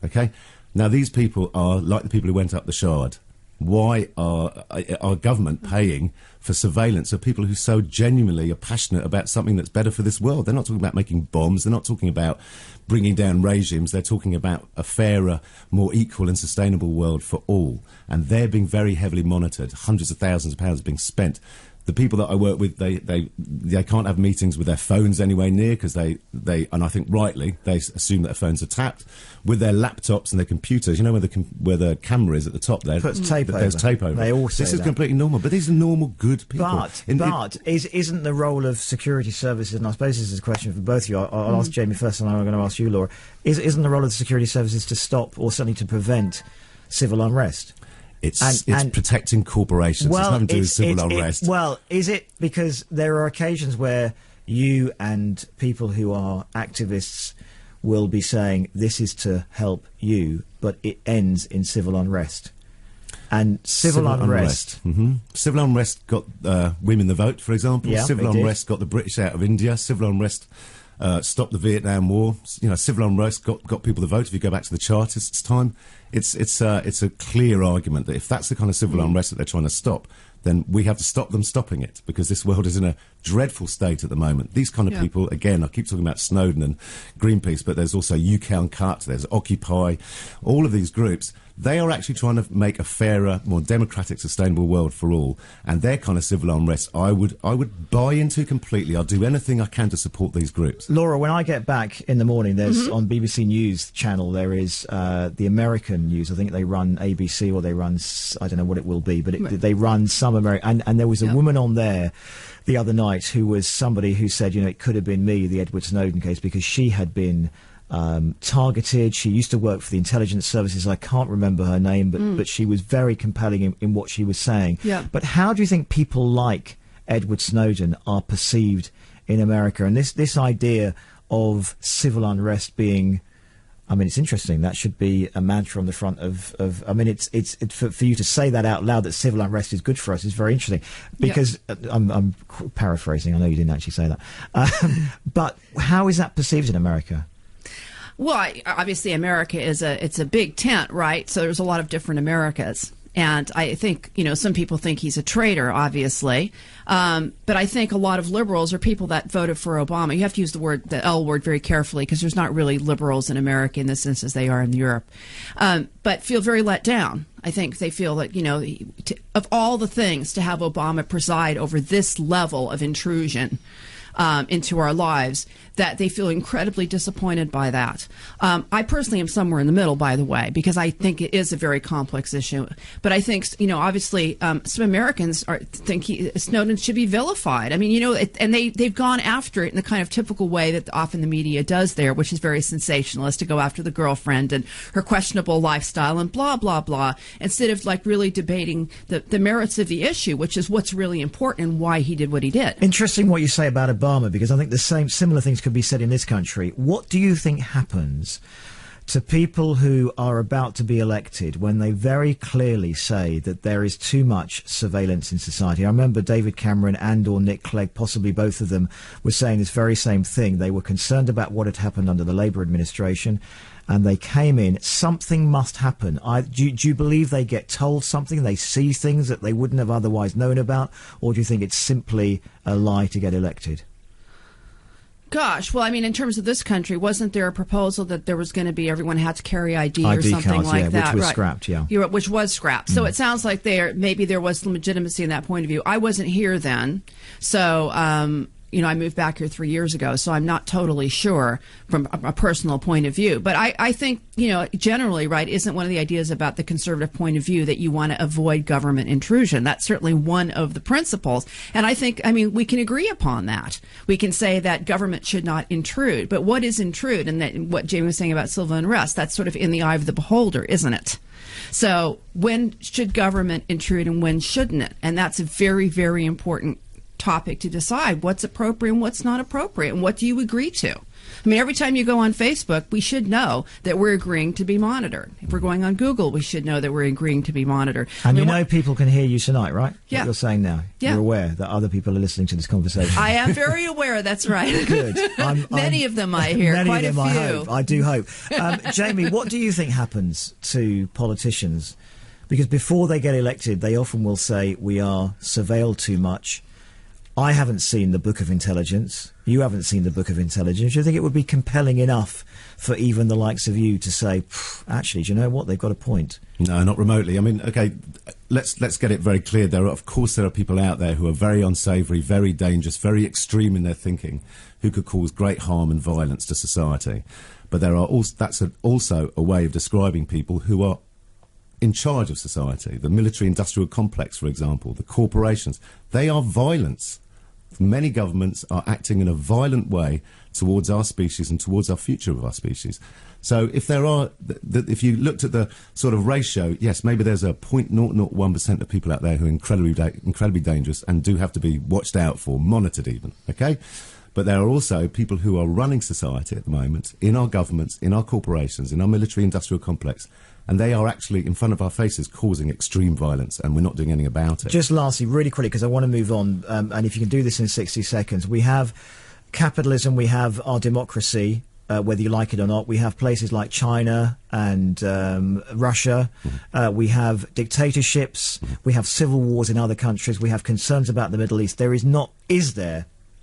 Now these people are like the people who went up the Shard. Why are our government paying for surveillance of people who so genuinely are passionate about something that's better for this world? They're not talking about making bombs. They're not talking about bringing down regimes. They're talking about a fairer, more equal and sustainable world for all. And they're being very heavily monitored. Hundreds of thousands of pounds being spent. The people that I work with, they can't have meetings with their phones anywhere near because they and I think rightly they assume that their phones are tapped. With their laptops and their computers, you know where the camera is at the top there. Puts tape over. There's tape over. They all say this is that. completely normal, but these are normal, good people. But isn't the role of security services, and I suppose this is a question for both of you, I'll ask Jamie first and I'm going to ask you, Laura, isn't the role of the security services to stop or certainly to prevent civil unrest? It's protecting corporations. Well, it's nothing to do with civil unrest. Well, is it because there are occasions where you and people who are activists will be saying this is to help you, but it ends in civil unrest? And civil unrest. Civil unrest got women the vote, for example. Yeah, civil unrest got the British out of India. Civil unrest stopped the Vietnam War. You know, civil unrest got people to vote. If you go back to the Chartists' time, it's a clear argument that if that's the kind of civil unrest that they're trying to stop, then we have to stop them stopping it, because this world is in a dreadful state at the moment. These kind of people, again, I keep talking about Snowden and Greenpeace, but there's also UK Uncut, there's Occupy, all of these groups. They are actually trying to make a fairer, more democratic, sustainable world for all. And their kind of civil unrest, I would buy into completely. I'll do anything I can to support these groups. Laura, when I get back in the morning, there's on BBC News channel, there is the American news. I think they run ABC or they run, I don't know what it will be, but they run some American. And there was a woman on there the other night who was somebody who said, you know, it could have been me, the Edward Snowden case, because she had been targeted. She used to work for the intelligence services. I can't remember her name, but she was very compelling in what she was saying. Yeah. But how do you think people like Edward Snowden are perceived in America? And this idea of civil unrest being, I mean, it's interesting. That should be a mantra on the front of I mean, it's for you to say that out loud, that civil unrest is good for us, is very interesting. Because I'm paraphrasing. I know you didn't actually say that. But how is that perceived in America? Well, obviously, America it's a big tent, right? So there's a lot of different Americas. And I think, you know, some people think he's a traitor, obviously. But I think a lot of liberals are people that voted for Obama. You have to use the L word very carefully, because there's not really liberals in America in the sense as they are in Europe. But feel very let down. I think they feel that, you know, of all the things to have Obama preside over this level of intrusion into our lives, that they feel incredibly disappointed by that. I personally am somewhere in the middle, by the way, because I think it is a very complex issue. But I think, you know, obviously some Americans think Snowden should be vilified. I mean, you know, and they've gone after it in the kind of typical way that often the media does there, which is very sensationalist, to go after the girlfriend and her questionable lifestyle and blah, blah, blah, instead of like really debating the merits of the issue, which is what's really important and why he did what he did. Interesting what you say about Obama, because I think similar things could be said in this country. What do you think happens to people who are about to be elected when they very clearly say that there is too much surveillance in society? I remember David Cameron or Nick Clegg, possibly both of them, were saying this very same thing. They were concerned about what had happened under the Labour administration, and they came in. Something must happen. Do you believe they get told something, they see things that they wouldn't have otherwise known about, or do you think it's simply a lie to get elected? Gosh, well, I mean, in terms of this country, wasn't there a proposal that there was going to be everyone had to carry ID or something cards, like that? Which was scrapped, which was scrapped. So it sounds like maybe there was some legitimacy in that point of view. I wasn't here then, so you know, I moved back here 3 years ago, so I'm not totally sure from a personal point of view. But I think, you know, generally, right, isn't one of the ideas about the conservative point of view that you want to avoid government intrusion? That's certainly one of the principles. And I think, I mean, we can agree upon that. We can say that government should not intrude. But what is intrude? And that, what Jamie was saying about civil unrest, that's sort of in the eye of the beholder, isn't it? So when should government intrude and when shouldn't it? And that's a very, very important topic to decide what's appropriate and what's not appropriate, and what do you agree to. I mean, every time you go on Facebook, we should know that we're agreeing to be monitored. If we're going on Google, we should know that we're agreeing to be monitored. And you know people can hear you tonight, right? Yeah. What you're saying now. Yeah. You're aware that other people are listening to this conversation. I am very aware, that's right. Good. Many of them I hear, quite a few. I do hope. Jamie, what do you think happens to politicians? Because before they get elected, they often will say, we are surveilled too much. I haven't seen the Book of Intelligence. You haven't seen the Book of Intelligence. Do you think it would be compelling enough for even the likes of you to say, actually, do you know what? They've got a point. No, not remotely. I mean, okay, let's get it very clear. Of course, there are people out there who are very unsavoury, very dangerous, very extreme in their thinking, who could cause great harm and violence to society. But that's also a way of describing people who are in charge of society. The military-industrial complex, for example, the corporations, they are violence. Many governments are acting in a violent way towards our species and towards our future of our species. So if if you looked at the sort of ratio, yes, maybe there's a 0.001% of people out there who are incredibly dangerous and do have to be watched out for, monitored even, okay? But there are also people who are running society at the moment, in our governments, in our corporations, in our military-industrial complex, and they are actually in front of our faces causing extreme violence, and we're not doing anything about it. Just lastly, really quickly, because I want to move on, and if you can do this in 60 seconds, we have capitalism, we have our democracy, whether you like it or not. We have places like China and Russia. We have dictatorships. We have civil wars in other countries. We have concerns about the Middle East.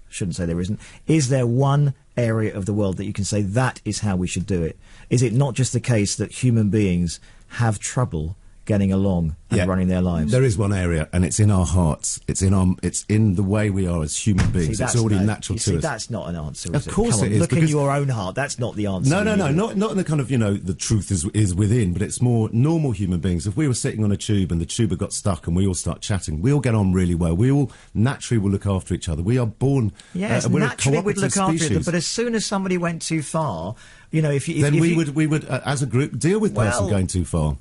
Shouldn't say there isn't. Is there one area of the world that you can say that is how we should do it? Is it not just the case that human beings have trouble getting along and running their lives? There is one area, and it's in our hearts. It's in the way we are as human beings. It's already natural to us. That's not an answer, Of course it is. Look in your own heart. That's not the answer. No, not in the kind of, the truth is within, but it's more normal human beings. If we were sitting on a tube and the tube had got stuck and we all start chatting, we all get on really well. We all naturally will look after each other. We are born... Yes, we're naturally a we'd look species. after it, but as soon as somebody went too far, we would as a group deal with person going too far.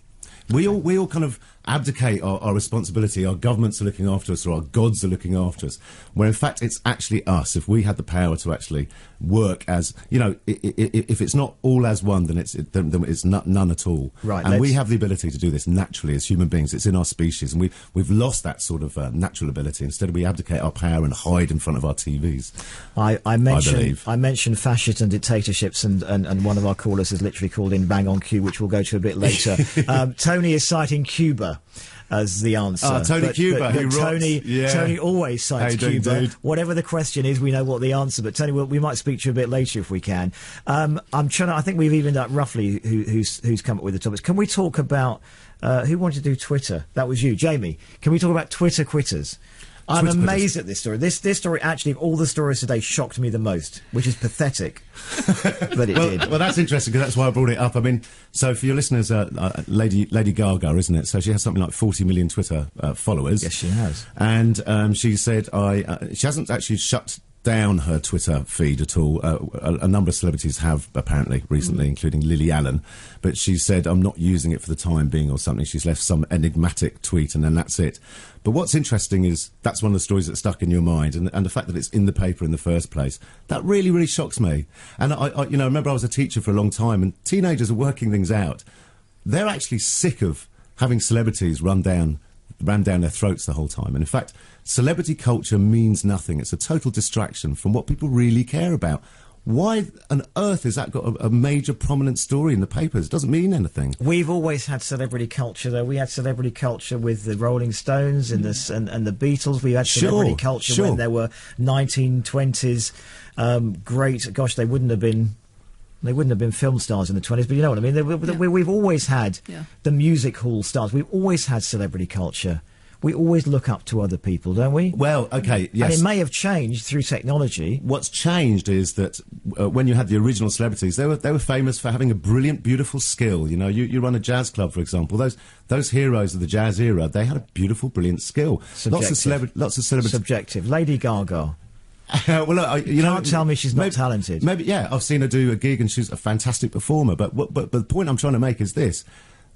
We all kind of abdicate our responsibility. Our governments are looking after us, or our gods are looking after us, where in fact it's actually us. If we had the power to actually work as, if it's not all as one, then it's none at all. Right, and we have the ability to do this naturally as human beings. It's in our species, and we've lost that sort of natural ability. Instead, we abdicate our power and hide in front of our TVs. I mentioned fascists and dictatorships, and one of our callers has literally called in bang on cue, which we'll go to a bit later. Tony is citing Cuba as the answer. Tony Cuba, who Tony always cites Cuba. Dude. Whatever the question is, we know what the answer. But Tony, we might speak to you a bit later if we can. I think we've evened up roughly who's come up with the topics. Can we talk about who wanted to do Twitter? That was you, Jamie. Can we talk about Twitter quitters? I'm amazed at this story. This story, actually, of all the stories today, shocked me the most, which is pathetic. But it did. Well, that's interesting, because that's why I brought it up. I mean, so for your listeners, Lady Gaga, isn't it? So she has something like 40 million Twitter followers. Yes, she has. And she said, she hasn't actually shut down her Twitter feed at all. A number of celebrities have, apparently, recently, including Lily Allen. But she said, I'm not using it for the time being or something. She's left some enigmatic tweet, and then that's it. But what's interesting is that's one of the stories that stuck in your mind, and the fact that it's in the paper in the first place. That really, really shocks me. And I remember I was a teacher for a long time, and teenagers are working things out. They're actually sick of having celebrities ram down their throats the whole time. And in fact, celebrity culture means nothing. It's a total distraction from what people really care about. Why on earth has that got a major prominent story in the papers? It doesn't mean anything. We've always had celebrity culture, though. We had celebrity culture with the Rolling Stones and the Beatles. We had celebrity culture when there were 1920s great. Gosh, they wouldn't have been film stars in the 20s, but you know what I mean. We've always had the music hall stars. We've always had celebrity culture. We always look up to other people, don't we? Well, okay, yes. And it may have changed through technology. What's changed is that when you had the original celebrities, they were famous for having a brilliant, beautiful skill. You know, you run a jazz club, for example. Those heroes of the jazz era, they had a beautiful, brilliant skill. Lots of celebrities. Subjective. Lady Gaga. Well, look, you can't tell me she's not talented. Maybe, yeah. I've seen her do a gig, and she's a fantastic performer. But the point I'm trying to make is this.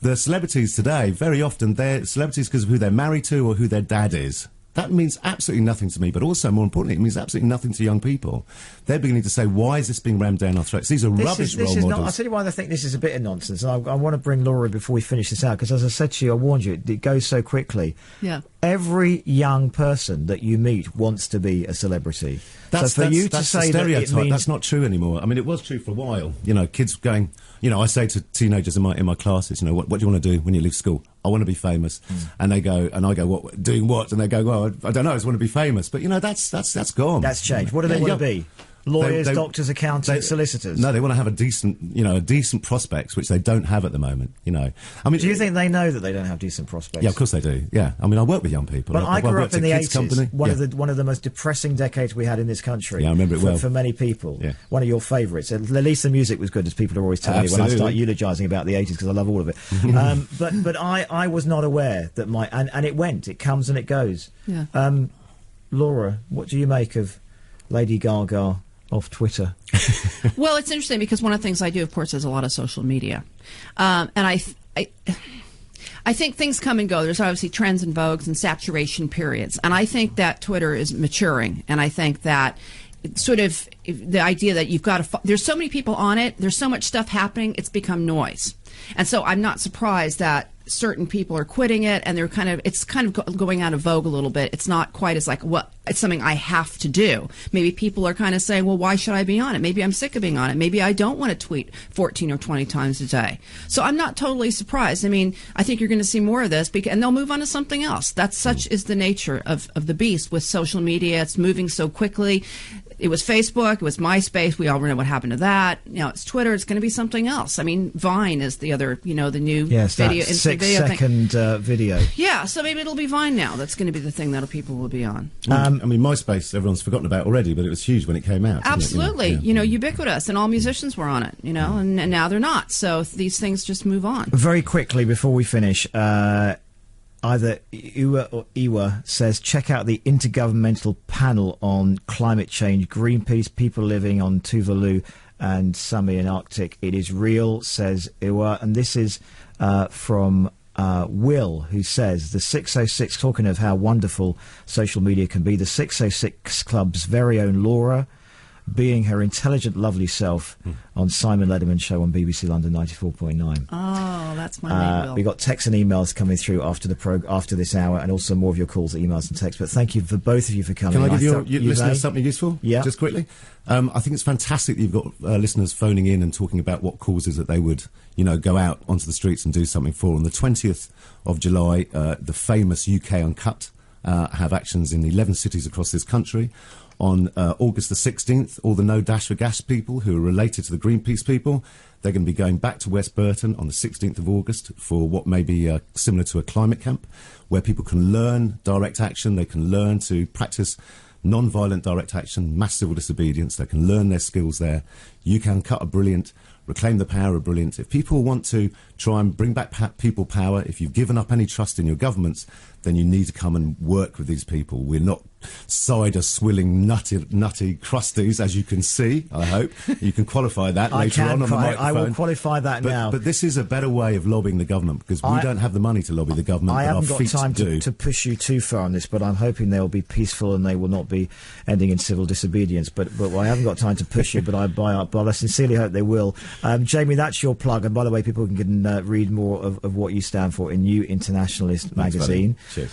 The celebrities today, very often, they're celebrities because of who they're married to or who their dad is. That means absolutely nothing to me, but also, more importantly, it means absolutely nothing to young people. They're beginning to say, why is this being rammed down our throats? These are rubbish role models. I'll tell you why I think this is a bit of nonsense. And I want to bring Laura before we finish this out, because as I said to you, I warned you, it goes so quickly. Yeah. every young person that you meet wants to be a celebrity. That's so for you to that's say a that it stereotype. means That's not true anymore. I mean, it was true for a while. You know, kids going. You know, I say to teenagers in my classes, you know, what do you want to do when you leave school? I want to be famous. And they go, and I go, what? Doing what? And they go, well, I don't know. I just want to be famous. But you know, that's gone. That's changed. What do they want to be? Lawyers, doctors, accountants, solicitors. No, they want to have a decent prospects, which they don't have at the moment. You know, I mean, do you think they know that they don't have decent prospects? Yeah, of course they do. Yeah, I mean, I work with young people. But I grew up in the 80s. Company. One of the most depressing decades we had in this country. Yeah, I remember it well. For many people. Yeah. One of your favourites. At least the music was good, as people are always telling me when I start eulogising about the 80s, because I love all of it. But I was not aware that and it comes and it goes. Yeah. Laura, what do you make of Lady Gaga off Twitter? Well, it's interesting because one of the things I do, of course, is a lot of social media. And I think things come and go. There's obviously trends and vogues and saturation periods. And I think that Twitter is maturing. And I think that sort of the idea that you've got to... There's so many people on it. There's so much stuff happening. It's become noise. And so I'm not surprised that certain people are quitting it, and it's kind of going out of vogue a little bit. It's not quite as like, well, it's something I have to do. Maybe people are kind of saying, well, why should I be on it? Maybe I'm sick of being on it. Maybe I don't want to tweet 14 or 20 times a day. So I'm not totally surprised. I mean, I think you're going to see more of this, and they'll move on to something else. That's such is the nature of the beast with social media. It's moving so quickly. It was Facebook, it was MySpace, we all know what happened to that. Now it's Twitter, it's going to be something else. I mean, Vine is the other, the new video. That 6-second video. Yeah, so maybe it'll be Vine now. That's going to be the thing that people will be on. I mean, MySpace, everyone's forgotten about already, but it was huge when it came out. Absolutely. Ubiquitous, and all musicians were on it, and now they're not. So these things just move on. Very quickly, before we finish, either Iwa or Iwa says, check out the Intergovernmental Panel on Climate Change, Greenpeace, people living on Tuvalu and Sami in Arctic. It is real, says Iwa. And this is from Will, who says, the 606, talking of how wonderful social media can be, the 606 Club's very own Laura, being her intelligent, lovely self on Simon Lederman show on BBC London 94.9. Oh, that's my name, Will. We got texts and emails coming through after this hour, and also more of your calls, emails and texts. But thank you for both of you for coming. Can I give your listeners something useful? Yeah. Just quickly. I think it's fantastic that you've got listeners phoning in and talking about what causes that they would, go out onto the streets and do something for. On the 20th of July, the famous UK Uncut have actions in 11 cities across this country. On August the 16th, all the No Dash for Gas people who are related to the Greenpeace people, they're going to be going back to West Burton on the 16th of August for what may be similar to a climate camp, where people can learn direct action, they can learn to practice non-violent direct action, mass civil disobedience, they can learn their skills there. You Can Cut are brilliant, Reclaim the Power are brilliant. If people want to try and bring back people power, if you've given up any trust in your governments, then you need to come and work with these people. We're not cider-swilling, nutty crusties, as you can see, I hope. You can qualify that later on the microphone. I will qualify that now. But this is a better way of lobbying the government, because we don't have the money to lobby the government, I but haven't our got feet time do. to push you too far on this, but I'm hoping they will be peaceful and they will not be ending in civil disobedience. But I haven't got time to push you, but I sincerely hope they will. Jamie, that's your plug. And by the way, people can read more of what you stand for in New Internationalist magazine. Cheers.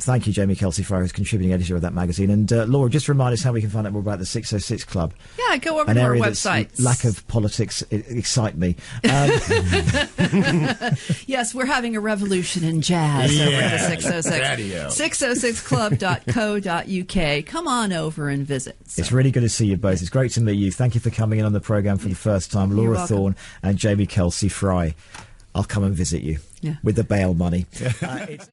Thank you, Jamie Kelsey-Fry, who's contributing editor of that magazine. And Laura, just remind us how we can find out more about the 606 Club. Yeah, go over to our website. Lack of politics excite me. Yes, we're having a revolution in jazz over at the 606. 606club.co.uk. Come on over and visit. So. It's really good to see you both. It's great to meet you. Thank you for coming in on the programme for the first time. Laura Thorne and Jamie Kelsey-Fry. I'll come and visit you with the bail money.